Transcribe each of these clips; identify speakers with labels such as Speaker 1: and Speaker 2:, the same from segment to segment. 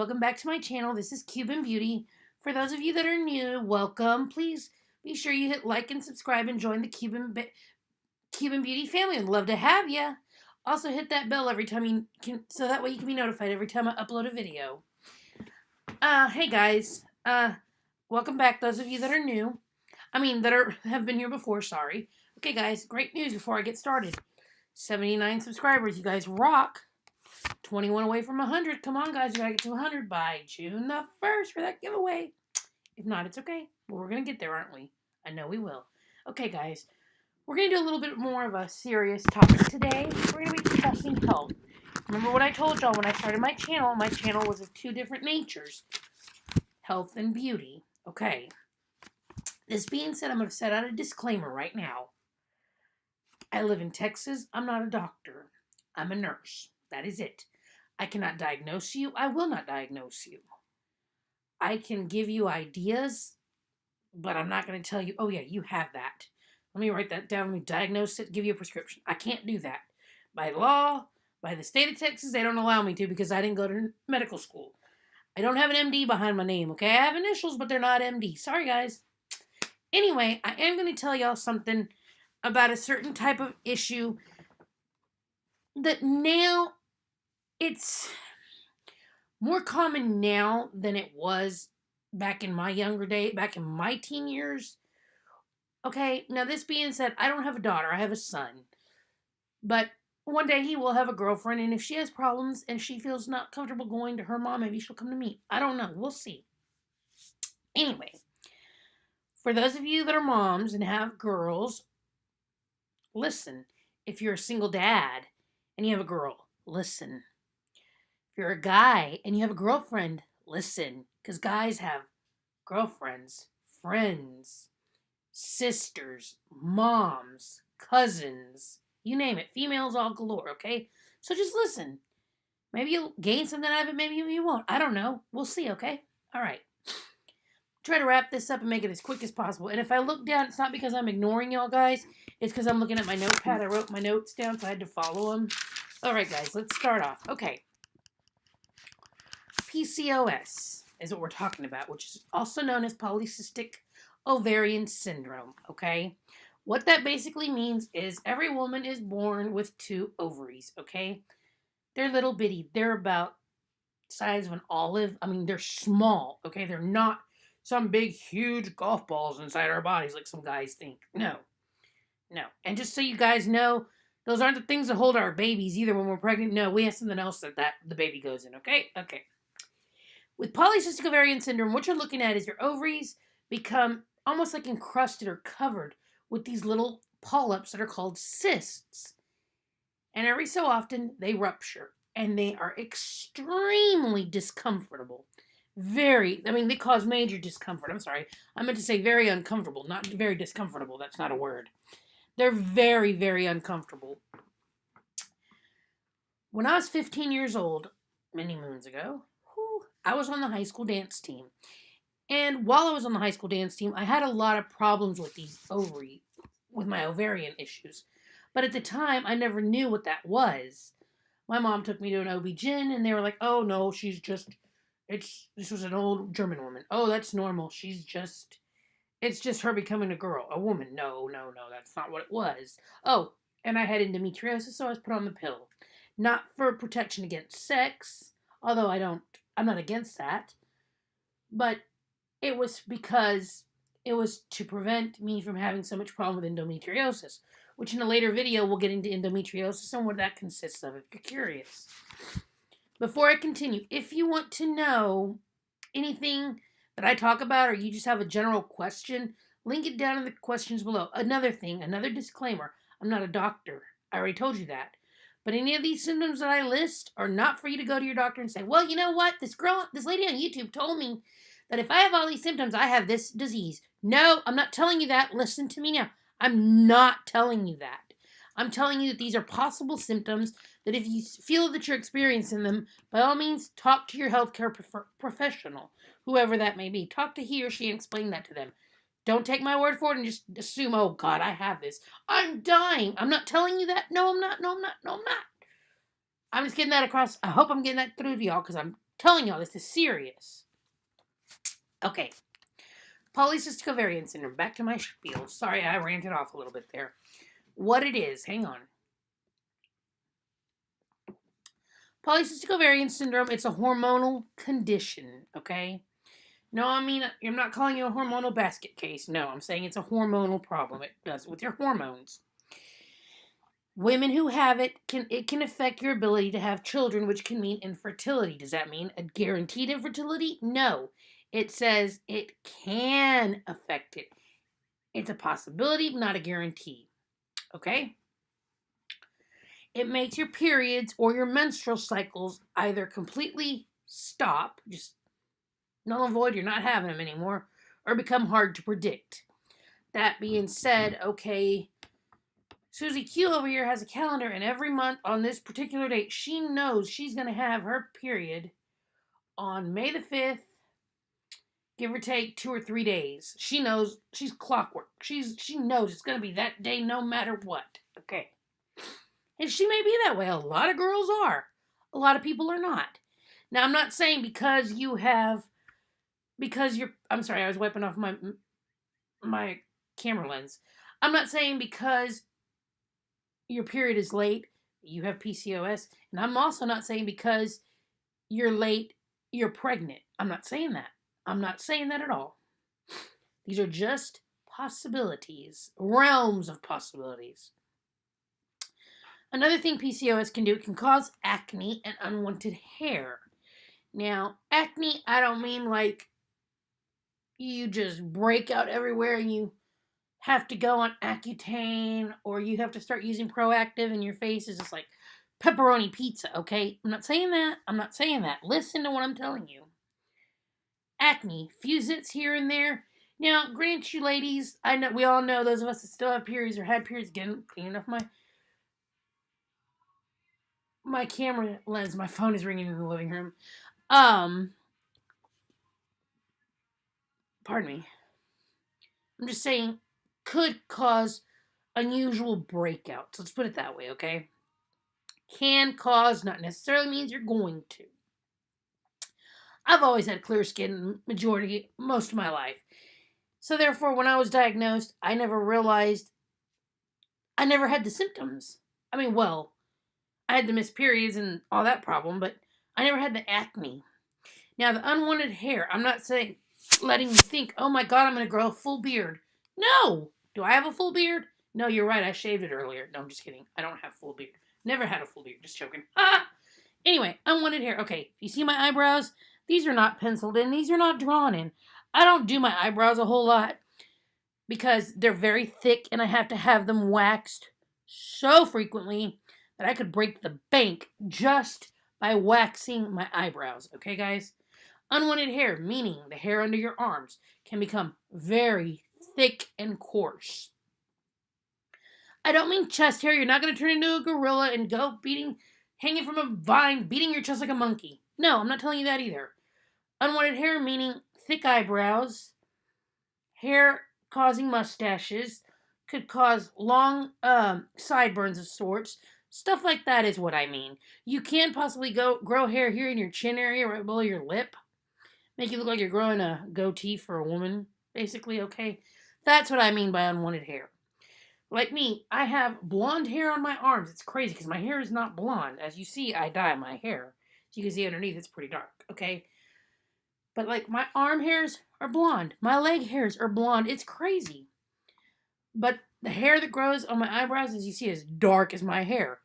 Speaker 1: welcome back to my channel. This is Cuban Beauty. For those of you that are new, welcome. Please be sure you hit like and subscribe and join the Cuban Beauty family. I'd love to have you. Also hit that bell every time you can, so that way you can be notified every time I upload a video. Hey guys, welcome back. Those of you that are new, have been here before. Sorry. Okay, guys, great news before I get started. 79 subscribers. You guys rock. 21 away from 100. Come on, guys. We gotta get to 100 by June the 1st for that giveaway. If not, it's okay. But we're gonna get there, aren't we? I know we will. Okay, guys. We're gonna do a little bit more of a serious topic today. We're gonna be discussing health. Remember what I told y'all when I started my channel? My channel was of two different natures. Health and beauty. Okay. This being said, I'm gonna set out a disclaimer right now. I live in Texas. I'm not a doctor. I'm a nurse. That is it. I cannot diagnose you. I will not diagnose you. I can give you ideas, but I'm not going to tell you, oh yeah, you have that. Let me write that down. Let me diagnose it, give you a prescription. I can't do that. By law, by the state of Texas, they don't allow me to because I didn't go to medical school. I don't have an MD behind my name, okay? I have initials, but they're not MD. Sorry, guys. Anyway, I am going to tell y'all something about a certain type of issue that now it's more common now than it was back in my younger day, back in my teen years. Okay, now this being said, I don't have a daughter, I have a son. But one day he will have a girlfriend, and if she has problems and she feels not comfortable going to her mom, maybe she'll come to me. I don't know, we'll see. Anyway, for those of you that are moms and have girls, listen. If you're a single dad and you have a girl, listen. If you're a guy and you have a girlfriend, listen. Because guys have girlfriends, friends, sisters, moms, cousins, you name it. Females all galore, okay? So just listen. Maybe you'll gain something out of it, maybe you won't. I don't know. We'll see, okay? All right. Try to wrap this up and make it as quick as possible. And if I look down, it's not because I'm ignoring y'all, guys. It's because I'm looking at my notepad. I wrote my notes down, so I had to follow them. All right, guys, let's start off. Okay. PCOS is what we're talking about, which is also known as polycystic ovarian syndrome, okay? What that basically means is every woman is born with two ovaries, okay? They're little bitty. They're about the size of an olive. I mean, they're small, okay? They're not some big, huge golf balls inside our bodies like some guys think. No. No. And just so you guys know, those aren't the things that hold our babies either when we're pregnant. No, we have something else that the baby goes in, okay? Okay. With polycystic ovarian syndrome, what you're looking at is your ovaries become almost like encrusted or covered with these little polyps that are called cysts. And every so often, they rupture. And they are extremely discomfortable. They cause major discomfort. I'm sorry. I meant to say very uncomfortable, not very discomfortable. That's not a word. They're very, very uncomfortable. When I was 15 years old, many moons ago, I was on the high school dance team. And while I was on the high school dance team, I had a lot of problems with with my ovarian issues. But at the time, I never knew what that was. My mom took me to an OB-GYN, and they were like, oh, no, this was an old German woman. Oh, that's normal. It's just her becoming a girl, a woman. No, that's not what it was. Oh, and I had endometriosis, so I was put on the pill. Not for protection against sex, although I'm not against that. But it was because it was to prevent me from having so much problem with endometriosis, which in a later video we'll get into endometriosis and what that consists of if you're curious. Before I continue, if you want to know anything that I talk about or you just have a general question, link it down in the questions below. Another disclaimer, I'm not a doctor. I already told you that. But any of these symptoms that I list are not for you to go to your doctor and say, well, you know what? This lady on YouTube told me that if I have all these symptoms, I have this disease. No, I'm not telling you that. Listen to me now. I'm not telling you that. I'm telling you that these are possible symptoms that if you feel that you're experiencing them, by all means, talk to your healthcare professional, whoever that may be. Talk to he or she and explain that to them. Don't take my word for it and just assume, oh, God, I have this. I'm dying. I'm not telling you that. No, I'm not. I'm just getting that across. I hope I'm getting that through to y'all because I'm telling y'all this is serious. Okay. Polycystic ovarian syndrome. Back to my spiel. Sorry, I ranted off a little bit there. What it is, hang on. Polycystic ovarian syndrome, it's a hormonal condition, okay? No, I mean, I'm not calling it a hormonal basket case. No, I'm saying it's a hormonal problem. It does with your hormones. Women who have it can affect your ability to have children, which can mean infertility. Does that mean a guaranteed infertility? No. It says it can affect it. It's a possibility, not a guarantee. Okay? It makes your periods or your menstrual cycles either completely stop, just null and void, you're not having them anymore, or become hard to predict. That being said, okay, Susie Q over here has a calendar, and every month on this particular date, she knows she's going to have her period on May the 5th, give or take 2 or 3 days. She knows, she's clockwork. She knows it's going to be that day no matter what. Okay. And she may be that way. A lot of girls are. A lot of people are not. Now, I'm not saying because you're, I'm sorry, I was wiping off my camera lens. I'm not saying because your period is late, you have PCOS. And I'm also not saying because you're late, you're pregnant. I'm not saying that. I'm not saying that at all. These are just possibilities, realms of possibilities. Another thing PCOS can do, it can cause acne and unwanted hair. Now, acne, I don't mean like you just break out everywhere and you have to go on Accutane or you have to start using Proactive and your face is just like pepperoni pizza, okay? I'm not saying that. I'm not saying that. Listen to what I'm telling you. Acne, few zits here and there. Now, grant you ladies, I know we all know those of us that still have periods or had periods, again, cleaning off my camera lens, my phone is ringing in the living room. Pardon me. I'm just saying, could cause unusual breakouts. Let's put it that way, okay? Can cause, not necessarily means you're going to. I've always had clear skin most of my life. So therefore, when I was diagnosed, I never realized, I never had the symptoms. I mean, well, I had the missed periods and all that problem, but I never had the acne. Now, the unwanted hair, I'm not saying, letting you think, oh my God, I'm going to grow a full beard. No! Do I have a full beard? No, you're right, I shaved it earlier. No, I'm just kidding. I don't have a full beard. Never had a full beard, just joking. Ah! Anyway, unwanted hair. Okay, you see my eyebrows? These are not penciled in. These are not drawn in. I don't do my eyebrows a whole lot because they're very thick and I have to have them waxed so frequently that I could break the bank just by waxing my eyebrows. Okay, guys? Unwanted hair, meaning the hair under your arms, can become very thick and coarse. I don't mean chest hair. You're not going to turn into a gorilla and go hanging from a vine, beating your chest like a monkey. No, I'm not telling you that either. Unwanted hair, meaning thick eyebrows, hair causing mustaches, could cause long sideburns of sorts. Stuff like that is what I mean. You can possibly grow hair here in your chin area right below your lip. Make you look like you're growing a goatee for a woman, basically, okay? That's what I mean by unwanted hair. Like me, I have blonde hair on my arms. It's crazy because my hair is not blonde. As you see, I dye my hair. So you can see underneath it's pretty dark, okay? But like my arm hairs are blonde. My leg hairs are blonde. It's crazy. But the hair that grows on my eyebrows, as you see, is dark as my hair.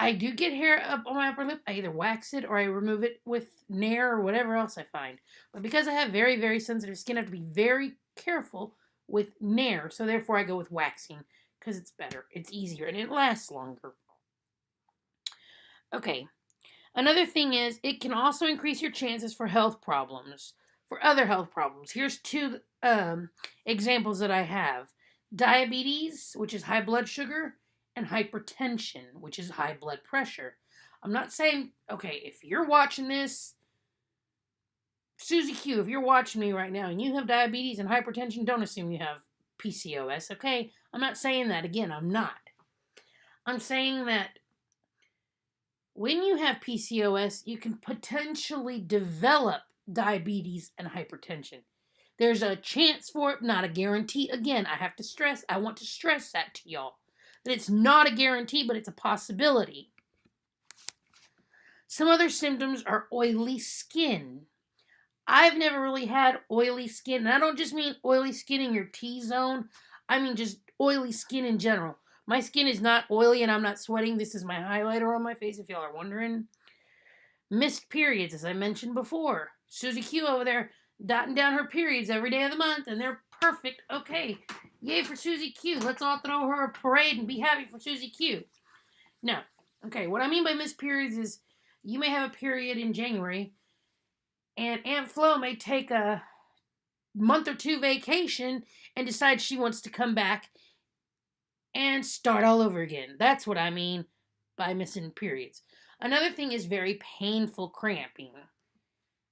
Speaker 1: I do get hair up on my upper lip. I either wax it or I remove it with Nair or whatever else I find. But because I have very, very sensitive skin, I have to be very careful with Nair. So therefore I go with waxing because it's better. It's easier and it lasts longer. Okay. Another thing is it can also increase your chances for health problems, for other health problems. Here's 2 examples that I have. Diabetes, which is high blood sugar, and hypertension, which is high blood pressure. I'm not saying, okay, if you're watching this, Susie Q, if you're watching me right now and you have diabetes and hypertension, don't assume you have PCOS, okay? I'm not saying that. Again, I'm not. I'm saying that when you have PCOS, you can potentially develop diabetes and hypertension. There's a chance for it, not a guarantee. Again, I want to stress that to y'all. That it's not a guarantee, but it's a possibility. Some other symptoms are oily skin. I've never really had oily skin. And I don't just mean oily skin in your T-zone. I mean just oily skin in general. My skin is not oily and I'm not sweating. This is my highlighter on my face if y'all are wondering. Missed periods, as I mentioned before. Susie Q over there dotting down her periods every day of the month, and they're perfect. Okay, yay for Susie Q. Let's all throw her a parade and be happy for Susie Q. Now, okay, what I mean by missed periods is you may have a period in January, and Aunt Flo may take a month or two vacation and decide she wants to come back and start all over again. That's what I mean by missing periods. Another thing is very painful cramping.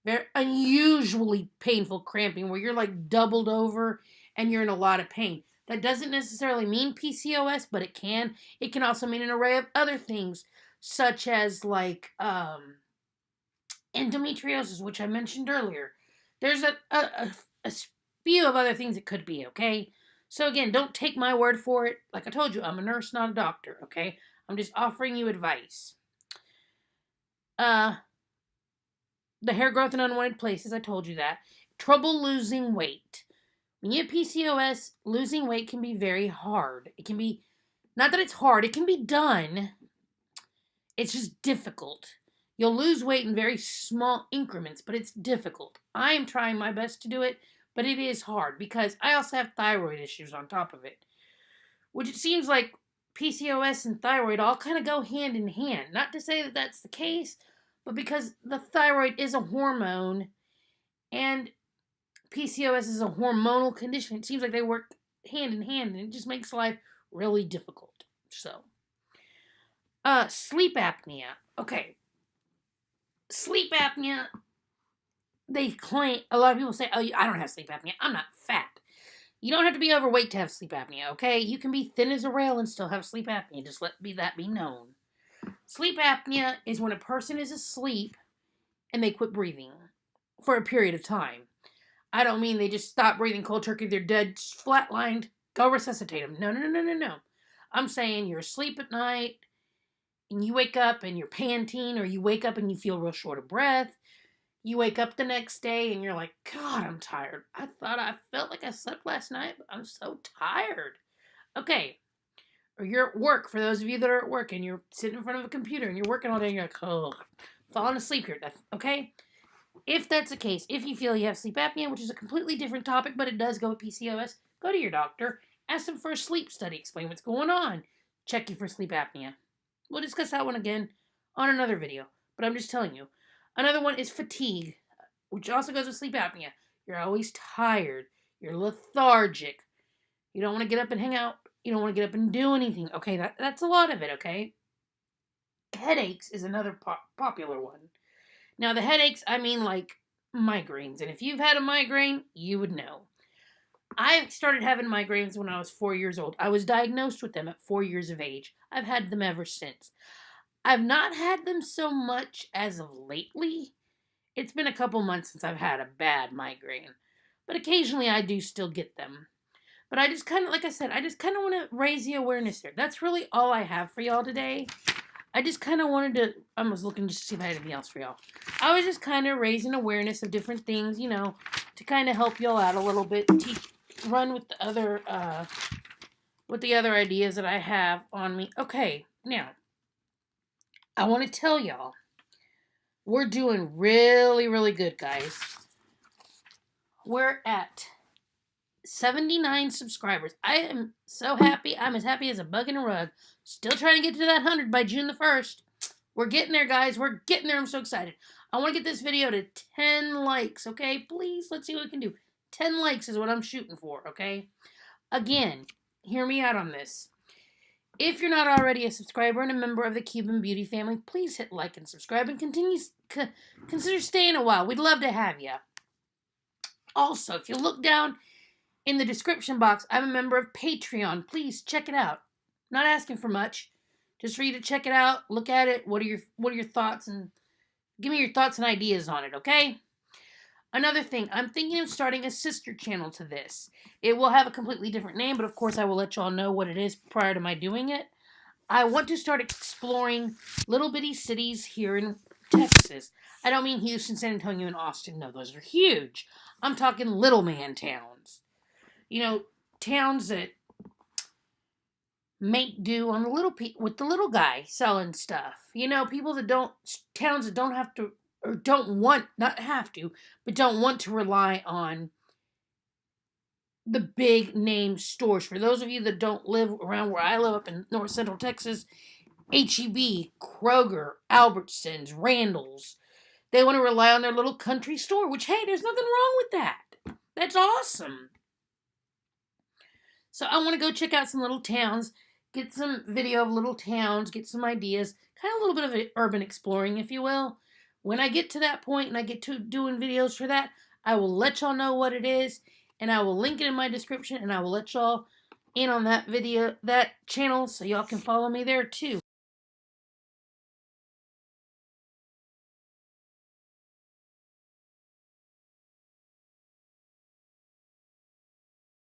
Speaker 1: Very unusually painful cramping where you're like doubled over and you're in a lot of pain. That doesn't necessarily mean PCOS, but it can. It can also mean an array of other things, such as like endometriosis, which I mentioned earlier. There's a few of other things it could be, okay? So again, don't take my word for it. Like I told you, I'm a nurse, not a doctor, okay? I'm just offering you advice. The hair growth in unwanted places, I told you that. Trouble losing weight. When you have PCOS, losing weight can be very hard. It can be, not that it's hard, it can be done. It's just difficult. You'll lose weight in very small increments, but it's difficult. I am trying my best to do it, but it is hard because I also have thyroid issues on top of it. Which it seems like PCOS and thyroid all kind of go hand in hand. Not to say that that's the case, but because the thyroid is a hormone and PCOS is a hormonal condition, it seems like they work hand in hand and it just makes life really difficult. So, sleep apnea. Okay. Sleep apnea, they claim, a lot of people say, oh, I don't have sleep apnea. I'm not fat. You don't have to be overweight to have sleep apnea, okay? You can be thin as a rail and still have sleep apnea. Just let that be known. Sleep apnea is when a person is asleep and they quit breathing for a period of time. I don't mean they just stop breathing cold turkey, they're dead, flatlined, go resuscitate them. No. I'm saying you're asleep at night and you wake up and you're panting, or you wake up and you feel real short of breath. You wake up the next day and you're like, God, I'm tired. I felt like I slept last night, but I'm so tired. Okay. Or you're at work, for those of you that are at work and you're sitting in front of a computer and you're working all day and you're like, oh, falling asleep here. Okay? If that's the case, if you feel you have sleep apnea, which is a completely different topic, but it does go with PCOS, go to your doctor, ask them for a sleep study, explain what's going on, check you for sleep apnea. We'll discuss that one again on another video, but I'm just telling you. Another one is fatigue, which also goes with sleep apnea. You're always tired. You're lethargic. You don't want to get up and hang out. You don't want to get up and do anything. Okay, that's a lot of it, okay? Headaches is another popular one. Now, the headaches, I mean like migraines. And if you've had a migraine, you would know. I started having migraines when I was 4 years old. I was diagnosed with them at 4 years of age. I've had them ever since. I've not had them so much as of lately. It's been a couple months since I've had a bad migraine. But occasionally I do still get them. But I just kind of, like I said, I just kind of want to raise the awareness here. That's really all I have for y'all today. I just kind of wanted to, I was looking just to see if I had anything else for y'all. I was just kind of raising awareness of different things, you know, to kind of help y'all out a little bit. Run with the other ideas that I have on me. Okay, now, I want to tell y'all, we're doing really, really good, guys. We're at 79 subscribers. I am so happy. I'm as happy as a bug in a rug. Still trying to get to that 100 by June the 1st. We're getting there, guys. We're getting there. I'm so excited. I want to get this video to 10 likes, okay? Please, let's see what we can do. 10 likes is what I'm shooting for, okay? Again, hear me out on this. If you're not already a subscriber and a member of the Cuban Beauty family, please hit like and subscribe and consider staying a while. We'd love to have you. Also, if you look down in the description box, I'm a member of Patreon. Please check it out. Not asking for much. just for you to check it out, look at it. What are your thoughts, and give me your thoughts and ideas on it, okay? Another thing, I'm thinking of starting a sister channel to this. It will have a completely different name, but of course I will let y'all know what it is prior to my doing it. I want to start exploring little bitty cities here in Texas. I don't mean Houston, San Antonio, and Austin. No, those are huge. I'm talking little man towns. You know, towns that make do on the with the little guy selling stuff. You know, towns that don't have to, or don't want, not have to, but don't want to rely on the big name stores. For those of you that don't live around where I live up in North Central Texas, H-E-B, Kroger, Albertsons, Randall's, they want to rely on their little country store, which, hey, there's nothing wrong with that. That's awesome. So I want to go check out some little towns, get some video of little towns, get some ideas, kind of a little bit of urban exploring, if you will. When I get to that point and I get to doing videos for that, I will let y'all know what it is, and I will link it in my description, and I will let y'all in on that video, that channel, so y'all can follow me there too.